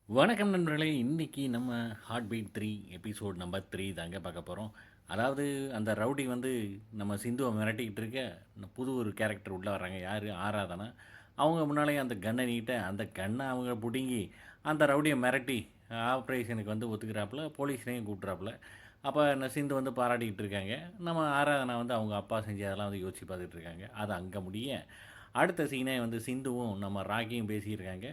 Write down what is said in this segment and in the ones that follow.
வணக்கம் நண்பர்களே! இன்னைக்கு நம்ம ஹார்ட் பீட் 3 எபிசோட் நம்பர் 3 தாங்க பார்க்க போறோம். அதாவது அந்த ரவுடி வந்து நம்ம சிந்துவ மிரட்டிக்கிட்டு இருக்க, புது ஒரு கேரக்டர் உள்ள வர்றாங்க. யாரு? ஆராதனா. அவங்க முன்னாலயே அந்த கன்ன நீட்ட, அந்த கன்ன அவங்க புடுங்கி, அந்த ரவுடிய மிரட்டி ஆப்ரேஷனுக்கு வந்து ஒத்துக்கிறாப்புல, போலீஸ்லயும் கூப்பிட்றாப்புல. அப்ப சிந்து வந்து பாராட்டிக்கிட்டு இருக்காங்க. நம்ம ஆராதனா வந்து அவங்க அப்பா செஞ்ச அதெல்லாம் வந்து யோசிச்சு பார்த்துட்டு இருக்காங்க. அது அங்க முடிய, அடுத்த சீனே வந்து சிந்துவும் நம்ம ராக்கியும் பேசியிருக்காங்க.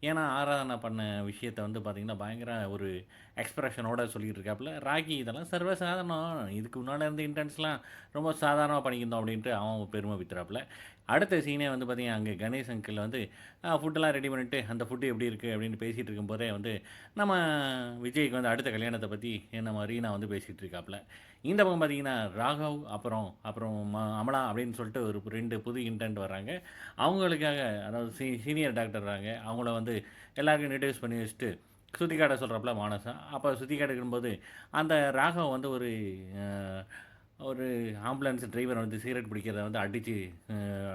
ஏன்னா, ஆராதனா பண்ண விஷயத்த வந்து பார்த்தீங்கன்னா, பயங்கர ஒரு எக்ஸ்பிரஷனோட சொல்லிட்டு இருக்காப்புல. ராக்கி இதெல்லாம் சர்வசாதாரணம். இதுக்கு முன்னால இருந்த இன்டர்ன்ஸ்லாம் ரொம்ப சாதாரணமா பண்ணியிருந்தோம் அப்டின்ட்டு அவன் பெருமை பீத்துறாப்புல. அடுத்த சீனே வந்து பார்த்தீங்கன்னா, அங்க கணேஷ் அங்கிள் வந்து ஃபுட்டெல்லாம் ரெடி பண்ணிட்டு, அந்த ஃபுட் எப்படி இருக்கு அப்படின்னு பேசிட்டு இருக்கும்போதே வந்து, நம்ம விஜய்க்கு வந்து அடுத்த கல்யாணத்த பத்தி நம்ம ரீனா வந்து பேசிட்டு இருக்காப்புல. இந்த பக்கம் பார்த்தீங்கன்னா, ராகவ் அப்புறம் அப்புறம் அமலா அப்படின்னு சொல்லிட்டு ஒரு 2 புது இன்டர்ன்ட் வர்றாங்க. அவங்களுக்காக அதாவது சீனியர் டாக்டர் வராங்க. அவங்கள வந்து எல்லாருக்கும் இன்ட்ரோடியூஸ் பண்ணி வச்சுட்டு, சுத்தி காட்ட சொல்றாப்புல மானசா. அப்ப சுத்தி காட்டும்போது, அந்த ராகவ் வந்து அ ஒரு ஆம்புலன்ஸ் டிரைவர் வந்து சிகரெட் பிடிக்கிறத வந்து அடிச்சு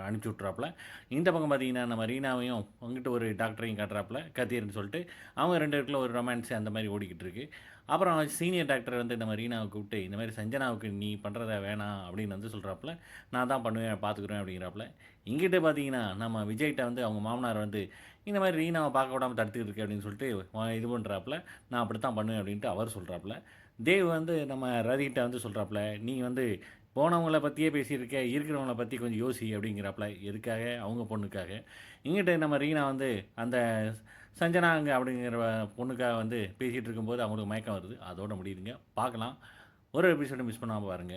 அனுப்பிச்சு விட்றாப்புல. இந்த பக்கம் பார்த்தீங்கன்னா, நம்ம ரீனாவையும் அங்கிட்டு ஒரு டாக்டரையும் காட்டுறாப்புல, கத்தீர்னு சொல்லிட்டு. அவங்க 2 பேருக்குள்ள ஒரு ரொமான்ஸ் அந்த மாரி ஓடிக்கிட்டு இருக்கு. அப்புறம் சீனியர் டாக்டர் வந்து நம்ம ரீனாவ கூப்பிட்டு, இந்த மாரி "சஞ்சனாவுக்கு நீ பண்றத வேணாம்" அப்படின்னு வந்து சொல்றாப்புல. "நான் தான் பண்ணுவேன், பார்த்துக்குறேன்" அப்படிங்கிறாப்புல. இங்கிட்டு பார்த்தீங்கன்னா, நம்ம விஜய்ட்ட வந்து அவங்க மாமனார் வந்து, இந்த மாரி ரீனாவ பார்க்க விடாம தடுத்துக்கிட்டு இருக்கு அப்படின்னு சொல்லிட்டு இது பண்றாப்புல. "நான் அப்படித்தான் பண்ணுவேன்" அப்படின்ட்டு அவர் சொல்றாப்புல. தேவ் வந்து நம்ம ரதிகிட்ட வந்து சொல்றாப்புல, "நீ வந்து போனவங்கள பத்தியே பேசியிருக்க, இருக்கிறவங்கள பத்தி கொஞ்சம் யோசி" அப்படிங்கிறாப்புல. எதுக்காக? அவங்க பொண்ணுக்காக. இங்கிட்டு நம்ம ரீனா வந்து அந்த சஞ்சனாங்க அப்படிங்கிற பொண்ணுக்காக வந்து பேசிட்டு இருக்கும்போது அவங்களுக்கு மயக்கம் வருது. அதோட முடியுதுங்க. பார்க்கலாம். ஒரு எபிசோட மிஸ் பண்ணாம பாருங்க.